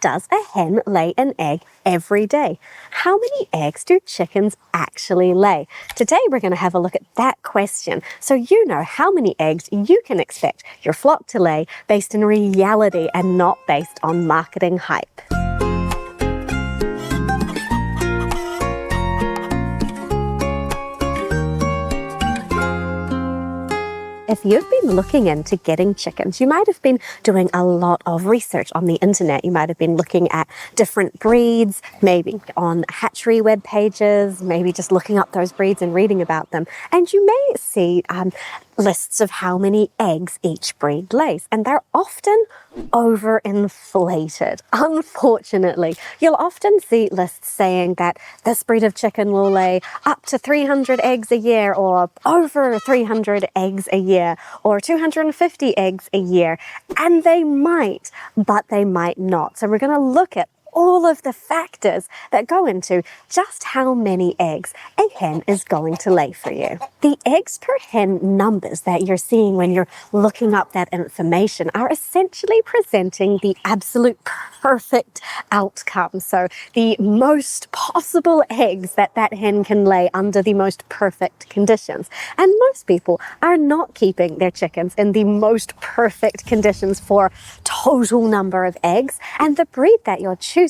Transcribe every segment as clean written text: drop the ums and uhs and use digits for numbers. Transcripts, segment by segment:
Does a hen lay an egg every day? How many eggs do chickens actually lay? Today we're going to have a look at that question so you know how many eggs you can expect your flock to lay based in reality and not based on marketing hype. If you've been looking into getting chickens, you might have been doing a lot of research on the internet. You might have been looking at different breeds, maybe on hatchery web pages, maybe just looking up those breeds and reading about them. And you may see lists of how many eggs each breed lays, and they're often overinflated. Unfortunately, you'll often see lists saying that this breed of chicken will lay up to 300 eggs a year, or over 300 eggs a year, or 250 eggs a year, and they might, but they might not. So we're going to look at all of the factors that go into just how many eggs a hen is going to lay for you. The eggs per hen numbers that you're seeing when you're looking up that information are essentially presenting the absolute perfect outcome. So the most possible eggs that that hen can lay under the most perfect conditions. And most people are not keeping their chickens in the most perfect conditions for total number of eggs. And the breed that you're choosing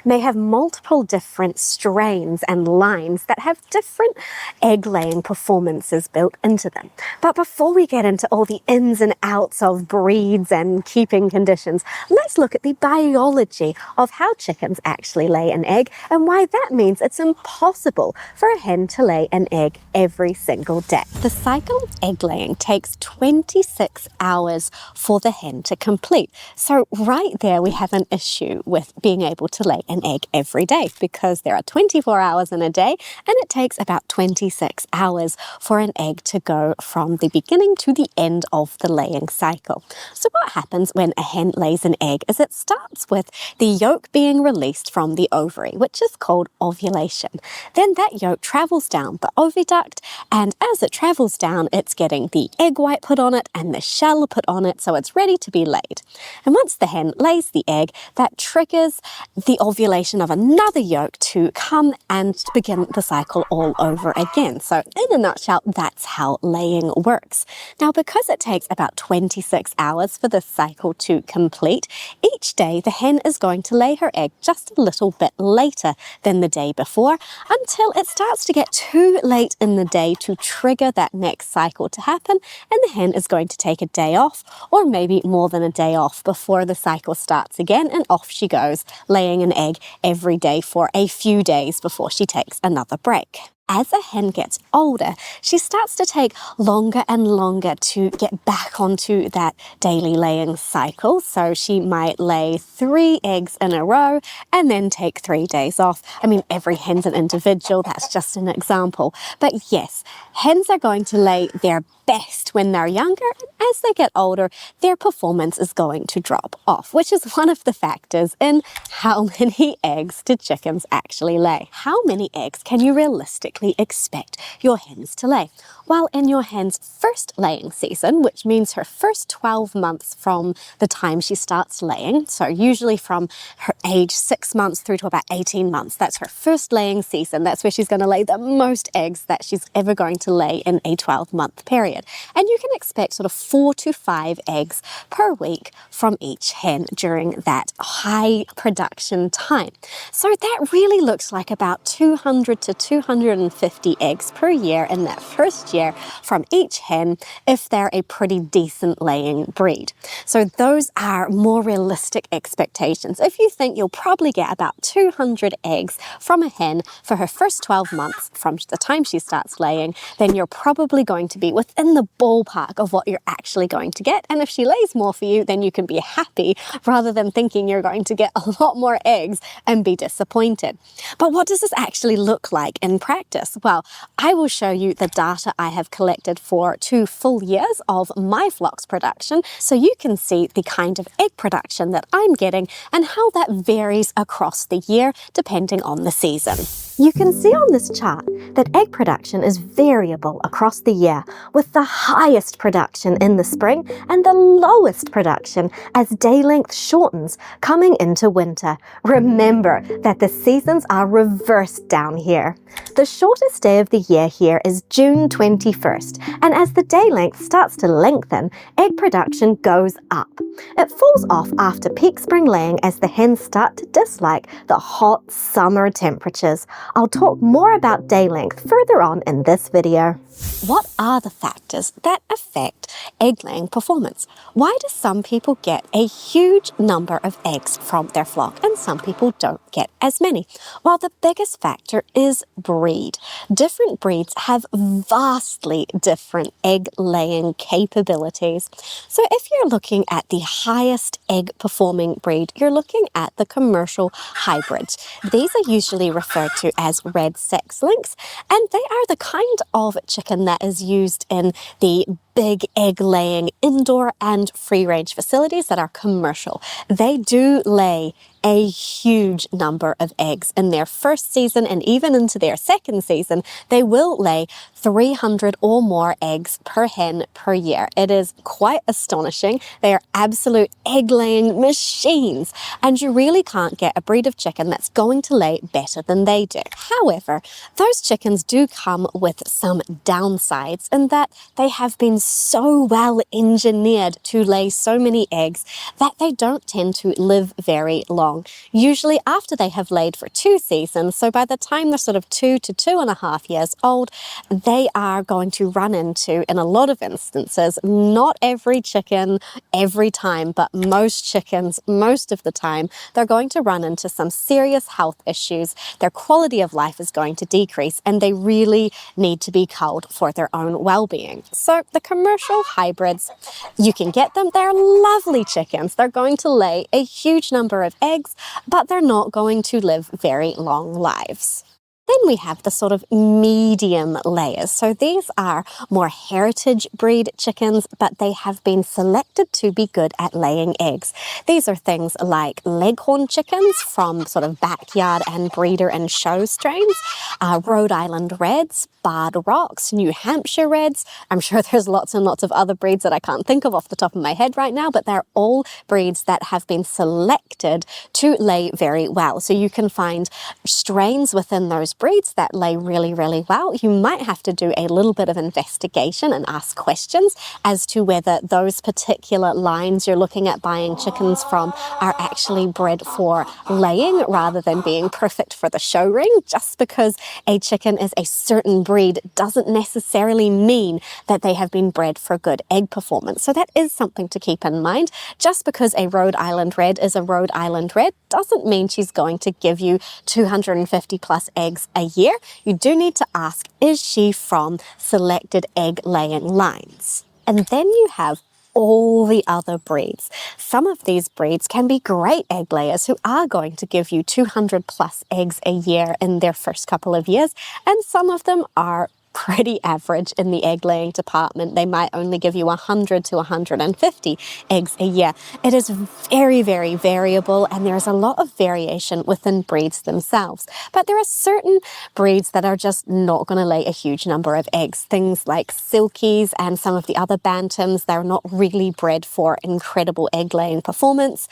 may have multiple different strains and lines that have different egg laying performances built into them. But before we get into all the ins and outs of breeds and keeping conditions, let's look at the biology of how chickens actually lay an egg and why that means it's impossible for a hen to lay an egg every single day. The cycle of egg laying takes 26 hours for the hen to complete. So right there we have an issue with being able to lay an egg every day, because there are 24 hours in a day and it takes about 26 hours for an egg to go from the beginning to the end of the laying cycle. So what happens when a hen lays an egg is it starts with the yolk being released from the ovary, which is called ovulation. Then that yolk travels down the oviduct, and as it travels down, it's getting the egg white put on it and the shell put on it, so it's ready to be laid. And once the hen lays the egg, that triggers the ovulation of another yolk to come and begin the cycle all over again. So in a nutshell, that's how laying works. Now, because it takes about 26 hours for the cycle to complete, each day the hen is going to lay her egg just a little bit later than the day before, until it starts to get too late in the day to trigger that next cycle to happen, and the hen is going to take a day off, or maybe more than a day off, before the cycle starts again, and off she goes, laying an egg every day for a few days before she takes another break. As a hen gets older, she starts to take longer and longer to get back onto that daily laying cycle. So she might lay 3 eggs in a row and then take 3 days off. I mean, every hen's an individual, that's just an example. But yes, hens are going to lay their best when they're younger, and as they get older, their performance is going to drop off, which is one of the factors in how many eggs do chickens actually lay. How many eggs can you realistically expect your hens to lay? Well, in your hen's first laying season, which means her first 12 months from the time she starts laying, so usually from her age 6 months through to about 18 months, that's her first laying season. That's where she's going to lay the most eggs that she's ever going to lay in a 12-month period. And you can expect sort of 4 to 5 eggs per week from each hen during that high production time. So that really looks like about 200 to 250 eggs per year in that first year from each hen, if they're a pretty decent laying breed. So those are more realistic expectations. If you think you'll probably get about 200 eggs from a hen for her first 12 months from the time she starts laying, then you're probably going to be within the ballpark of what you're actually going to get. And if she lays more for you, then you can be happy rather than thinking you're going to get a lot more eggs and be disappointed. But what does this actually look like in practice? Well, I will show you the data I have collected for 2 full years of my flock's production, so you can see the kind of egg production that I'm getting and how that varies across the year depending on the season. You can see on this chart that egg production is variable across the year, with the highest production in the spring and the lowest production as day length shortens coming into winter. Remember that the seasons are reversed down here. The shortest day of the year here is June 21st, and as the day length starts to lengthen, egg production goes up. It falls off after peak spring laying as the hens start to dislike the hot summer temperatures. I'll talk more about day length further on in this video. What are the factors that affect egg laying performance? Why do some people get a huge number of eggs from their flock and some people don't get as many? Well, the biggest factor is breed. Different breeds have vastly different egg laying capabilities. So if you're looking at the highest egg performing breed, you're looking at the commercial hybrids. These are usually referred to as red sex links, and they are the kind of chicken that is used in the big egg laying indoor and free range facilities that are commercial. They do lay a huge number of eggs in their first season, and even into their second season, they will lay 300 or more eggs per hen per year. It is quite astonishing. They are absolute egg laying machines, and you really can't get a breed of chicken that's going to lay better than they do. However, those chickens do come with some downsides in that they have been so well engineered to lay so many eggs that they don't tend to live very long. Usually after they have laid for 2 seasons, so by the time they're sort of 2 to 2.5 years old, they are going to run into, in a lot of instances, not every chicken every time, but most chickens most of the time, they're going to run into some serious health issues. Their quality of life is going to decrease, and they really need to be culled for their own well-being. So the commercial hybrids, you can get them. They're lovely chickens. They're going to lay a huge number of eggs, but they're not going to live very long lives. Then we have the sort of medium layers. So these are more heritage breed chickens, but they have been selected to be good at laying eggs. These are things like leghorn chickens from sort of backyard and breeder and show strains, Rhode Island Reds, Barred Rocks, New Hampshire Reds. I'm sure there's lots and lots of other breeds that I can't think of off the top of my head right now, but they're all breeds that have been selected to lay very well. So you can find strains within those breeds that lay really, really well. You might have to do a little bit of investigation and ask questions as to whether those particular lines you're looking at buying chickens from are actually bred for laying rather than being perfect for the show ring. Just because a chicken is a certain breed doesn't necessarily mean that they have been bred for good egg performance. So that is something to keep in mind. Just because a Rhode Island Red is a Rhode Island Red doesn't mean she's going to give you 250 plus eggs a year. You do need to ask, is she from selected egg laying lines? And then you have all the other breeds. Some of these breeds can be great egg layers who are going to give you 200 plus eggs a year in their first couple of years, and some of them are pretty average in the egg laying department. They might only give you 100 to 150 eggs a year. It is very, very variable, and there's a lot of variation within breeds themselves. But there are certain breeds that are just not going to lay a huge number of eggs. Things like silkies and some of the other bantams, they're not really bred for incredible egg laying performance.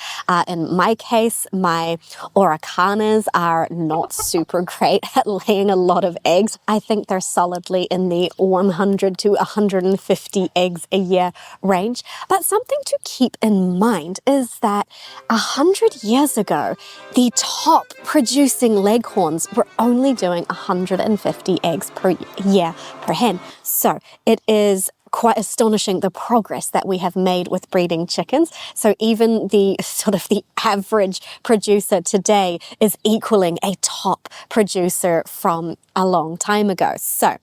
In my case, my Oracanas are not super great at laying a lot of eggs. I think they're solidly in the 100 to 150 eggs a year range. But something to keep in mind is that 100 years ago, the top producing leghorns were only doing 150 eggs per year per hen. So it is quite astonishing the progress that we have made with breeding chickens. So even the sort of the average producer today is equaling a top producer from a long time ago. So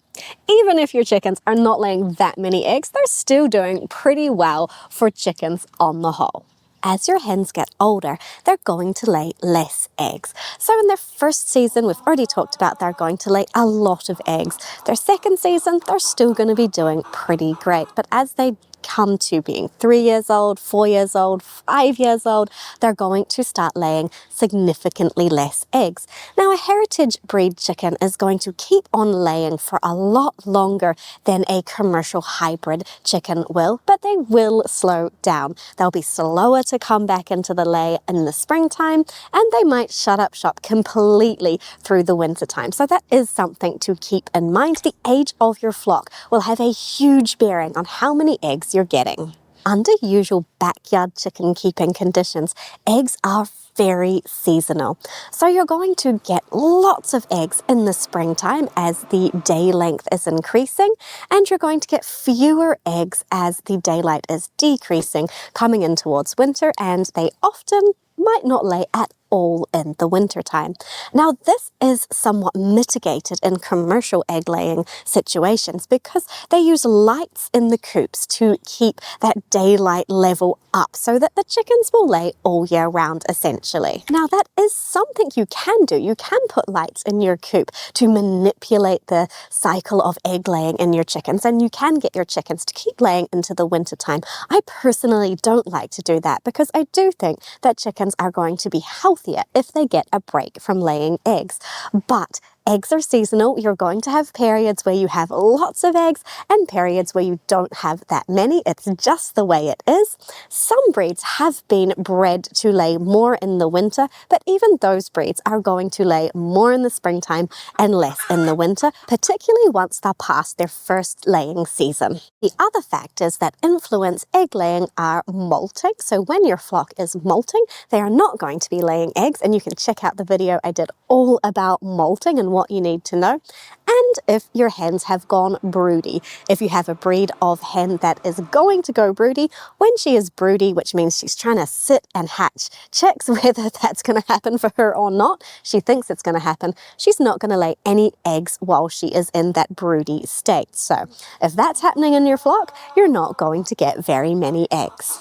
even if your chickens are not laying that many eggs, they're still doing pretty well for chickens on the whole. As your hens get older, they're going to lay less eggs. So in their first season, we've already talked about they're going to lay a lot of eggs. Their second season, they're still going to be doing pretty great. But as they come to being 3 years old, 4 years old, 5 years old, they're going to start laying significantly less eggs. Now, a heritage breed chicken is going to keep on laying for a lot longer than a commercial hybrid chicken will, but they will slow down. They'll be slower to come back into the lay in the springtime, and they might shut up shop completely through the wintertime. So that is something to keep in mind. The age of your flock will have a huge bearing on how many eggs you're getting. Under usual backyard chicken keeping conditions, eggs are very seasonal. So you're going to get lots of eggs in the springtime as the day length is increasing, and you're going to get fewer eggs as the daylight is decreasing coming in towards winter, and they often might not lay at all in the wintertime. Now, this is somewhat mitigated in commercial egg laying situations because they use lights in the coops to keep that daylight level up so that the chickens will lay all year round, essentially. Now, that is something you can do. You can put lights in your coop to manipulate the cycle of egg laying in your chickens, and you can get your chickens to keep laying into the wintertime. I personally don't like to do that because I do think that chickens are going to be healthier if they get a break from laying eggs. But eggs are seasonal. You're going to have periods where you have lots of eggs and periods where you don't have that many. It's just the way it is. Some breeds have been bred to lay more in the winter, but even those breeds are going to lay more in the springtime and less in the winter, particularly once they're past their first laying season. The other factors that influence egg laying are molting. So when your flock is molting, they are not going to be laying eggs, and you can check out the video I did all about molting and what you need to know. And if your hens have gone broody, if you have a breed of hen that is going to go broody, when she is broody, which means she's trying to sit and hatch chicks, whether that's going to happen for her or not, she thinks it's going to happen, she's not going to lay any eggs while she is in that broody state. So if that's happening in your flock, you're not going to get very many eggs.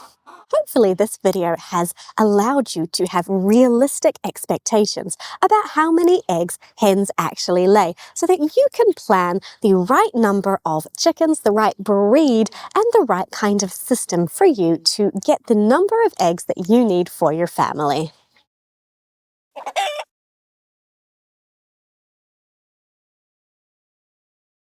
Hopefully this video has allowed you to have realistic expectations about how many eggs hens actually lay so that you can plan the right number of chickens, the right breed, and the right kind of system for you to get the number of eggs that you need for your family.